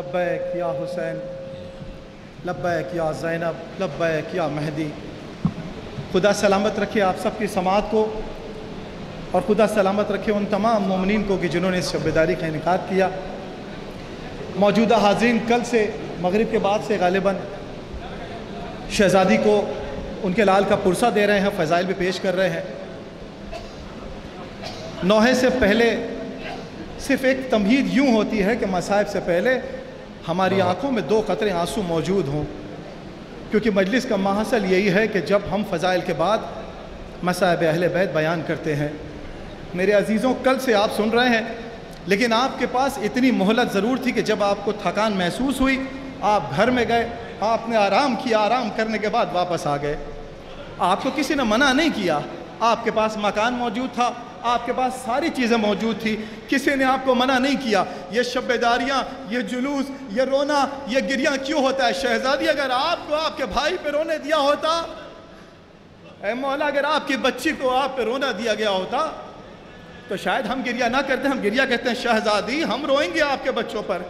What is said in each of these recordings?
लब्बैक या हुसैन, लब्बैक या ज़ैनब, लब्बैक या मेहदी। खुदा सलामत रखे आप सबकी समात को, और खुदा सलामत रखे उन तमाम मोमिनीन को कि जिन्होंने इस शब्बेदारी का इनकाद किया। मौजूदा हाज़रीन, कल से मगरिब के बाद से गालिबन शहज़ादी को उनके लाल का पुरसा दे रहे हैं, फ़ज़ाइल भी पेश कर रहे हैं। नौहे से पहले सिर्फ़ एक तमहीद यूँ होती है कि मसाइब से पहले हमारी आँखों में 2 कतरे आंसू मौजूद हों, क्योंकि मजलिस का माहसल यही है कि जब हम फ़ज़ाइल के बाद मसाइब अहले बैत बयान करते हैं। मेरे अज़ीज़ों, कल से आप सुन रहे हैं, लेकिन आपके पास इतनी मोहलत ज़रूर थी कि जब आपको थकान महसूस हुई, आप घर में गए, आपने आराम किया, आराम करने के बाद वापस आ गए। आपको किसी ने मना नहीं किया, आपके पास मकान मौजूद था, आपके पास सारी चीज़ें मौजूद थी, किसी ने आपको मना नहीं किया। ये शब्बेदारियाँ, ये जुलूस, ये रोना, ये गिरियाँ क्यों होता है? शहज़ादी, अगर आपको आपके भाई पे रोने दिया होता, ऐ मौला, अगर आपकी बच्ची को आप पे रोना दिया गया होता तो शायद हम गिरिया ना करते। हम गिरिया कहते हैं शहज़ादी, हम रोएंगे आपके बच्चों पर।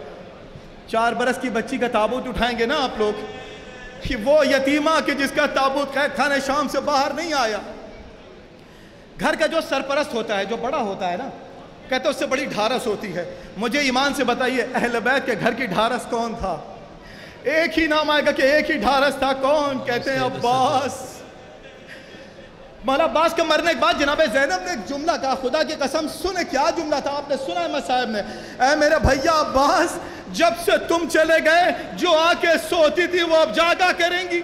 4 बरस की बच्ची का ताबूत उठाएंगे ना आप लोग, कि वो यतीमा कि जिसका ताबूत कैद खाने शाम से बाहर नहीं आया। घर का जो सरपरस्त होता है, जो बड़ा होता है ना, कहते उससे बड़ी ढारस होती है। मुझे ईमान से बताइए, अहले बैत के घर की ढारस कौन था? एक ही नाम आएगा कि एक ही ढारस था। कौन? कहते हैं अब्बास। मौला अब्बास के मरने के बाद जनाब ज़ैनब ने एक जुमला कहा, खुदा की कसम, सुने क्या जुमला था, आपने सुना है मसाहिब में? ऐ मेरे भैया अब्बास, जब से तुम चले गए, जो आके सोती थी वो अब जागा करेंगी,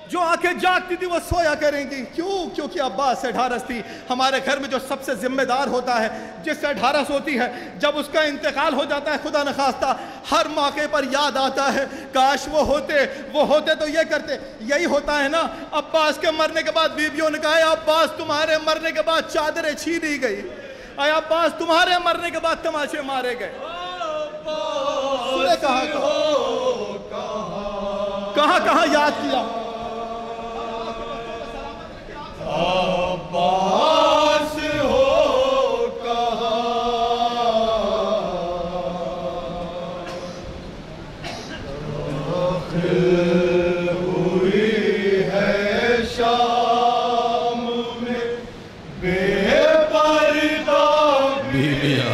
जो आके जागती थी वो सोया करेंगी। क्यों? क्योंकि अब्बास से ढारस थी। हमारे घर में जो सबसे जिम्मेदार होता है, जिससे ढारस होती है, जब उसका इंतकाल हो जाता है, खुदा न खास्ता हर मौके पर याद आता है, काश वो होते तो ये करते। यही होता है ना। अब्बास के मरने के बाद बीवियों ने कहा, अब्बास तुम्हारे मरने के बाद चादरें छीनी गई, अरे अब्बास तुम्हारे मरने के बाद तमाशे मारे गए। कहाँ कहाँ याद किया। अब्बास हो कहाँ, दाखिल हुई है शाम में बेपर्दा बीवियाँ।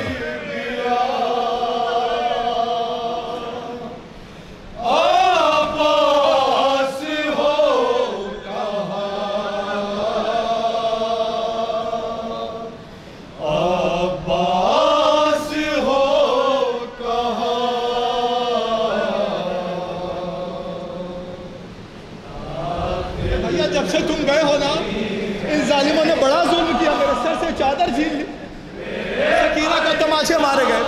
जब से तुम गए हो ना, इन जालिमों ने बड़ा जुल्म किया, मेरे सर से चादर छीन ली, सकीना को तमाशे मारे गए।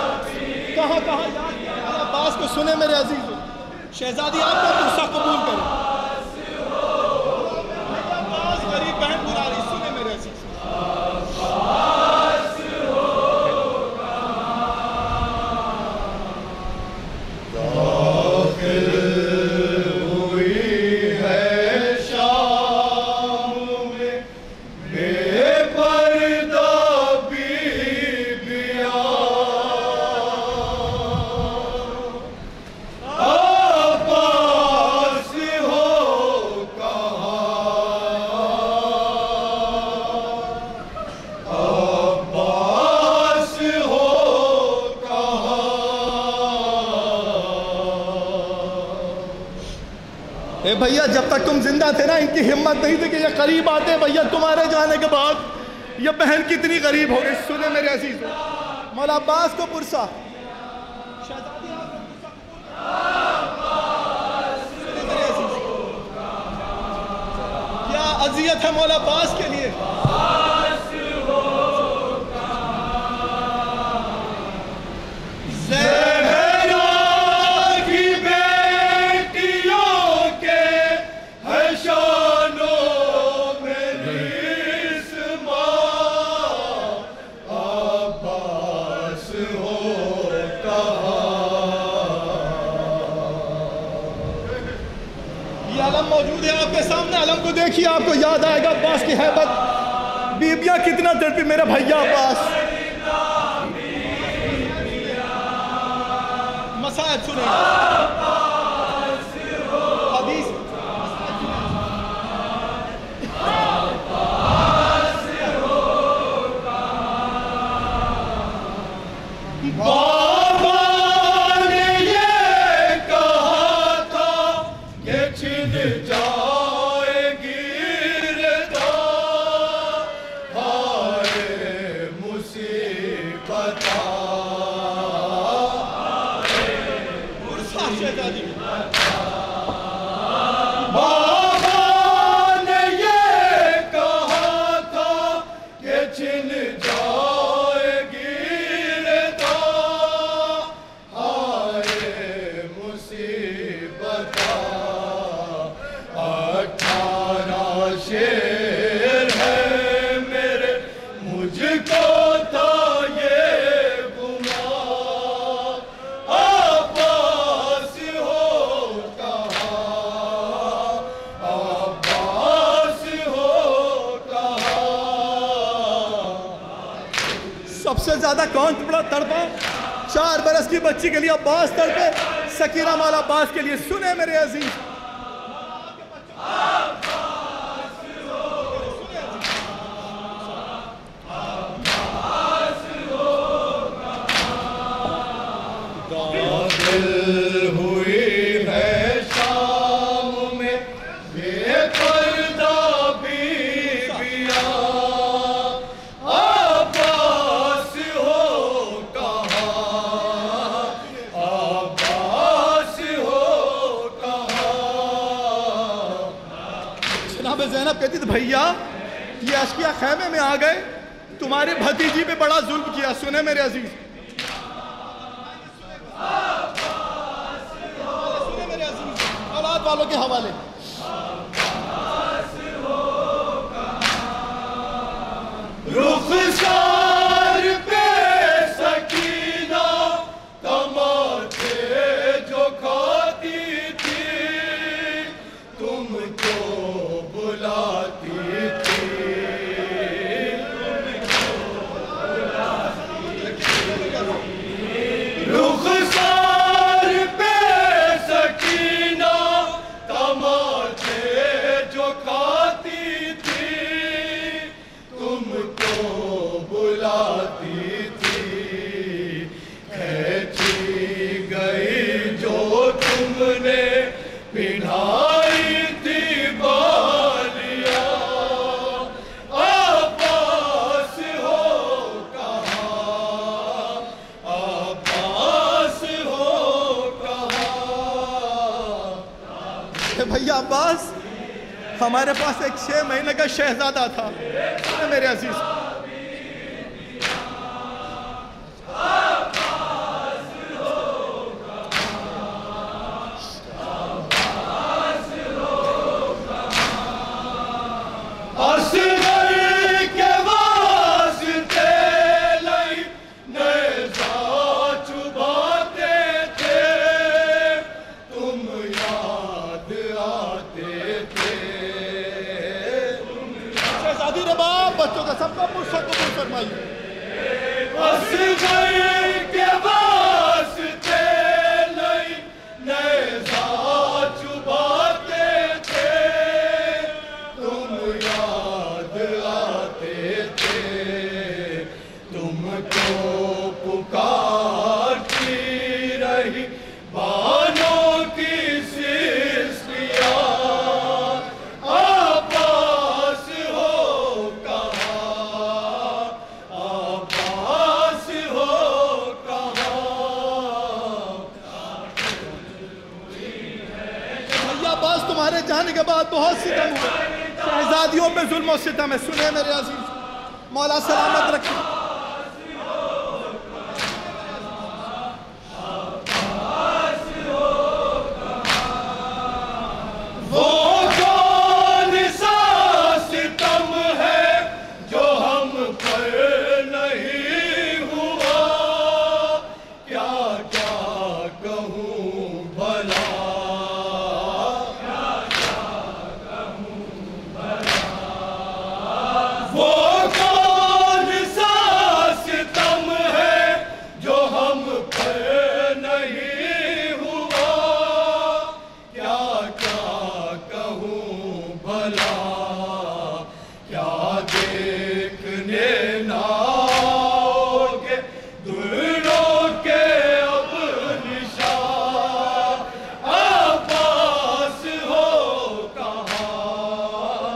कहाँ कहाँ याद किया अब्बास को। सुने मेरे अजीज, शहजादी आपका गुस्सा कबूल करें। अब्बास गरीब बहन बुला रही, सुने मेरे अजीज। भैया जब तक तुम जिंदा थे ना, इनकी हिम्मत नहीं थी कि ये करीब आते। भैया तुम्हारे जाने के बाद ये बहन कितनी करीब हो गई। सुने मेरे अजीज, मौला अब्बास को पुरसा, क्या अजियत है मौला अब्बास के लिए। मौजूद है आपके सामने, अलम को देखिए, आपको याद आएगा अब्बास की हैबत। बीबियां कितना तड़पी मेरा भैया अब्बास। शायद सुने हदीस बाबा ने ये कहा था ये छिन जाएगी रदा, हाय मुसीबत बाबा ने ये कहा था ये छिन जाएगी रदा, हाय मुसीबत 18 शेर है मेरे, मुझको था ये गुमा, अब्बास हो कहाँ, अब्बास हो कहाँ। सबसे ज्यादा कौन तड़पा? 4 बरस की बच्ची के लिए अब्बास तड़पे, सकीना मौला अब्बास के लिए। सुने मेरे अजीज, दिल हुई है शाम में बेपर्दा बीबियां, अब्बास हो कहाँ, अब्बास हो कहाँ। जनाब ज़ैनब कहती थी भैया ये अशकिया खैमे में आ गए, तुम्हारे भतीजी पे बड़ा जुल्म किया। सुने मेरे अजीज, औलाद वालों के हवाले। रुखसार पे सकीना तमाचे जो खाती थी, तुमको बुलाती थी, रुखसार पे सकीना तमाचे जो खाती थी, तुमको बुलाती थी, खींची गई जो तुमने पिन्हाई थी बालियां, अब्बास हो कहाँ, अब्बास हो कहाँ। भैया अब्बास, हमारे पास एक 6 महीने का शहजादा था। सुने मेरे अजीज, असगर के वास्ते लई नेज़ा चुभाते थे, तुम याद आते थे, शहजादी रे बाप बच्चों का सबका मुझसे कबूल फरमाइए। असगर के वास्ते लई नेज़ा चुभाते थे, तुम याद आते थे, तुमको पुकारती रही बानों की सिस्तियां, अब्बास हो कहाँ, अब्बास हो कहाँ। भैया अब्बास, तुम्हारे जाने के बाद बहुत सितम हुए, शहजादियों पे जुल्म और सितम है। सुने मेरे अजीज, मौला सलामत रखे। वो कौन सा सितम है जो हम पर नहीं हुआ, क्या क्या कहूँ भला, वो कौन सा चला, क्या देखने नाओगे दूरों के अब निशान, आपास हो कहाँ,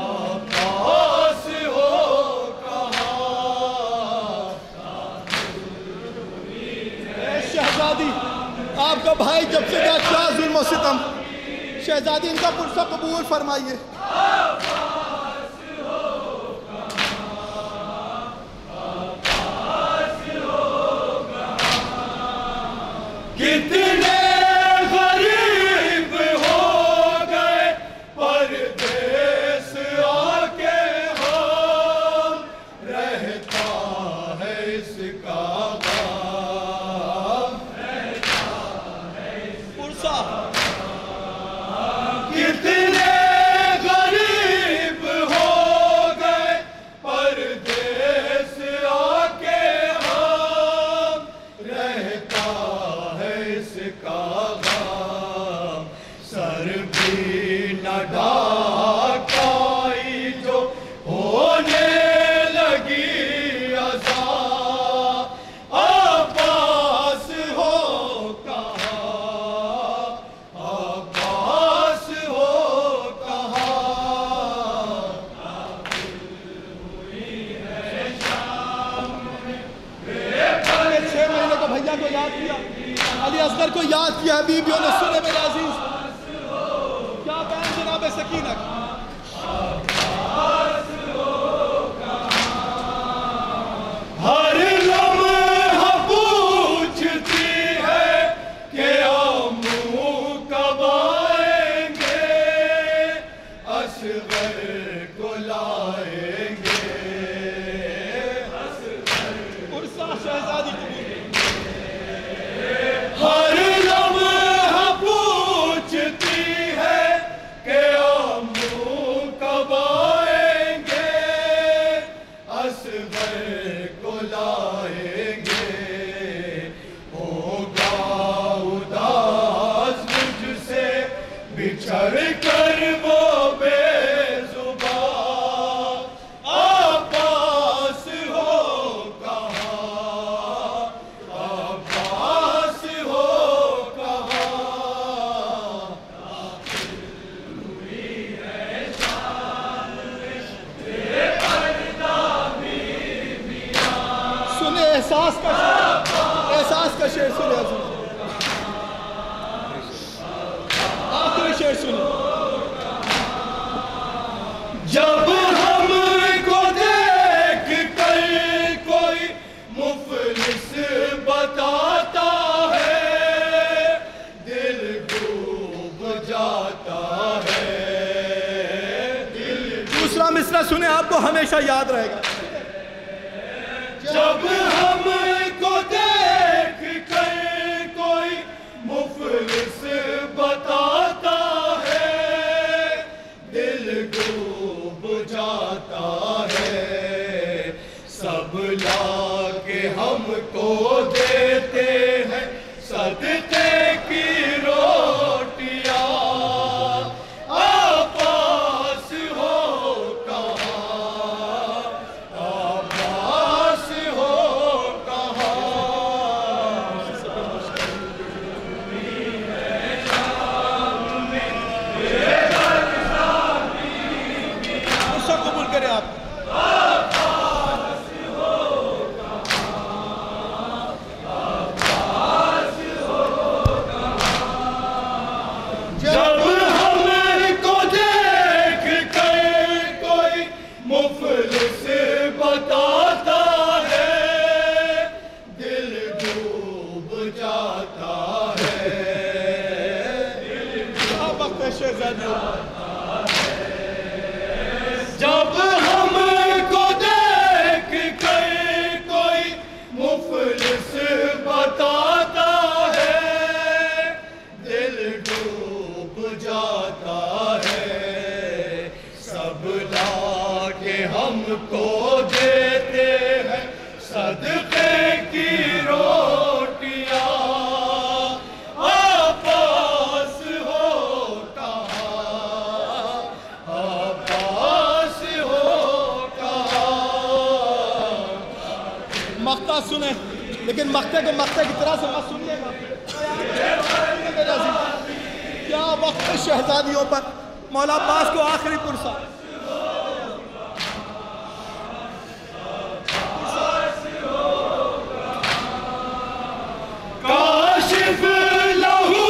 आपास हो कहाँ। शहजादी, आपका भाई जब से गया क्या जुल्म सितम, शहजादी इनका पुरसा कबूल फरमाइए। कितने गरीब हो गए परदेस आके हम, रहता है इसका गम, पुरसा कितने गरीब हो गए परदेस आके हम, रहता है इसका गम। सर भी न ढाकाई जो होने लगी अज़ा, आपास हो कहाँ, आपास हो कहाँ। 6 महीने को भैया को याद किया, अली असगर को याद किया, बीबियों ने सुने मेरे अजीज, क्या बयान जनाब सकीना की। हर लम्हा पूछती है कि अम्मू कब आएंगे, असगर को लाएंगे, पुरसा शहजादी को हर लम्हा पूछती है कि अम्मू कब आएंगे, असगर को लाएंगे। होगा उदास मुझसे बिछड़ कर वो बेजुबान, आपास हो कहाँ, आपास हो कहाँ। सुने एहसास का शेर, एहसास का शेर सुने अजीज, आखिरी शेर सुने। जब हमको देख कर कोई मुफलिस बताता है, दिल डूब जाता है, दिल दूसरा मिसरा सुने, आपको हमेशा याद रहेगा। जब हमको देख कर कोई मुफलिस बताता है, दिल डूब जाता है। सब लाके हमको देते हैं सदके की रोटियां, आपास हो कहाँ, आपास हो कहाँ। पुरसा कबूल करें आप। जब हमको देख कर कोई मुफलिस बताता है, दिल डूब जाता है, क्या वक्त है शहजादी, जब हमको देख कर कोई मुफलिस बताता है, दिल डूब जाता है। सब लाके हमको देते हैं सदके की रोटियां, आपास हो कहाँ, बात सुने, लेकिन मक्ते को मक्ते की तरह से मत सुनिएगा। क्या वक्त है शहजादियों पर। मौला अब्बास को आखिरी पुरसा। काशिफ लहू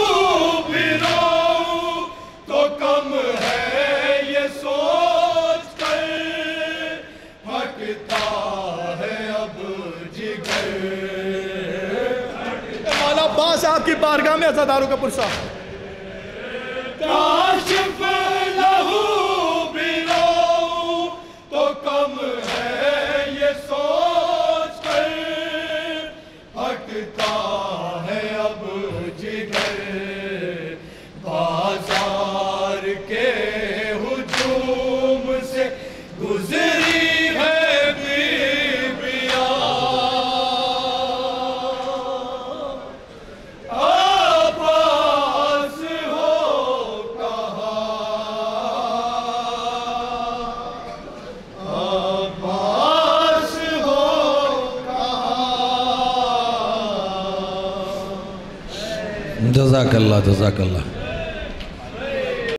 पिराऊं तो कम है ये सोच कर, हटता है अब जिगर। मौला अब्बास आपकी बारगाह में अज़ादारों का पुरसा। काशिफ लहू पिराऊं तो कम है ये सोच कर, हटता है अब जिगर। बाजार के हुजूम से गुजरी है बीबियां, आबास हो कहाँ, आबास हो कहाँ। जज़ाकल्लाह जज़ाकल्लाह।